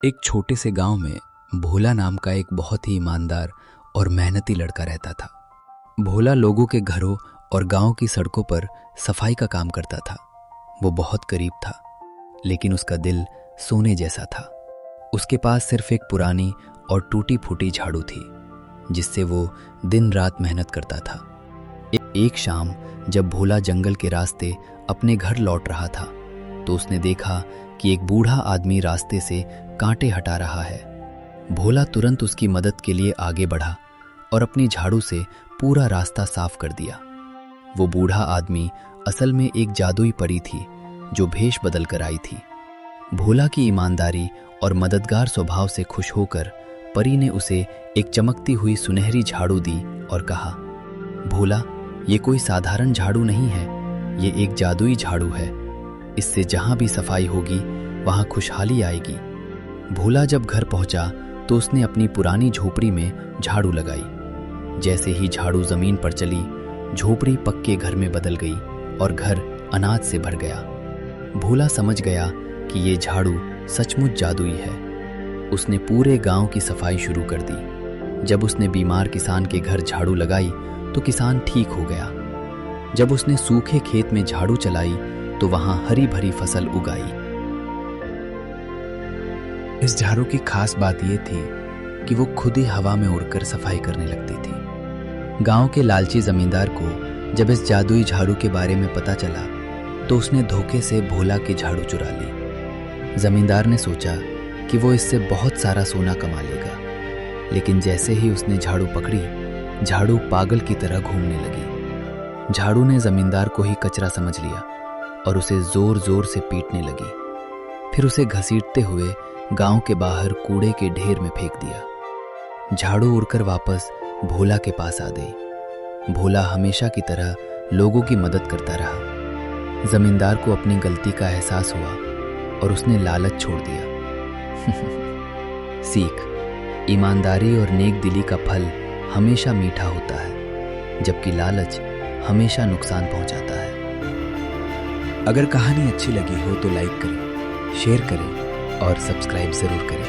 एक छोटे से गांव में भोला नाम का एक बहुत ही ईमानदार और मेहनती लड़का रहता था। भोला लोगों के घरों और गांव की सड़कों पर सफाई का काम करता था। वो बहुत गरीब था, लेकिन उसका दिल सोने जैसा था। उसके पास सिर्फ एक पुरानी और टूटी फूटी झाड़ू थी, जिससे वो दिन रात मेहनत करता था। एक शाम जब भोला जंगल के रास्ते अपने घर लौट रहा था, तो उसने देखा कि एक बूढ़ा आदमी रास्ते से कांटे हटा रहा है। भोला तुरंत उसकी मदद के लिए आगे बढ़ा और अपनी झाड़ू से पूरा रास्ता साफ कर दिया। वो बूढ़ा आदमी असल में एक जादुई परी थी, जो भेष बदल कर आई थी। भोला की ईमानदारी और मददगार स्वभाव से खुश होकर परी ने उसे एक चमकती हुई सुनहरी झाड़ू दी और कहा, भोला, ये कोई साधारण झाड़ू नहीं है, ये एक जादुई झाड़ू है। इससे जहां भी सफाई होगी वहां खुशहाली आएगी। भोला जब घर पहुंचा तो उसने अपनी पुरानी झोपड़ी में झाड़ू लगाई। जैसे ही झाड़ू जमीन पर चली, झोपड़ी पक्के घर में बदल गई और घर अनाज से भर गया। भोला समझ गया कि ये झाड़ू सचमुच जादुई है। उसने पूरे गांव की सफाई शुरू कर दी। जब उसने बीमार किसान के घर झाड़ू लगाई तो किसान ठीक हो गया। जब उसने सूखे खेत में झाड़ू चलाई तो वहां हरी भरी फसल उगाई। इस झाड़ू की खास बात यह थी कि वो खुद ही हवा में उड़कर सफाई करने लगती थी। गांव के लालची जमींदार को जब इस जादुई झाड़ू के बारे में पता चला तो उसने धोखे से भोला की झाड़ू चुरा ली। जमींदार ने सोचा कि वो इससे बहुत सारा सोना कमा लेगा, लेकिन जैसे ही उसने झाड़ू पकड़ी, झाड़ू पागल की तरह घूमने लगी। झाड़ू ने जमींदार को ही कचरा समझ लिया और उसे जोर जोर से पीटने लगी। फिर उसे घसीटते हुए गांव के बाहर कूड़े के ढेर में फेंक दिया। झाड़ू उड़कर वापस भोला के पास आ गई। भोला हमेशा की तरह लोगों की मदद करता रहा। जमींदार को अपनी गलती का एहसास हुआ और उसने लालच छोड़ दिया। सीख: ईमानदारी और नेक दिली का फल हमेशा मीठा होता है, जबकि लालच हमेशा नुकसान पहुंचाता है। अगर कहानी अच्छी लगी हो तो लाइक करें, शेयर करें और सब्सक्राइब जरूर करें।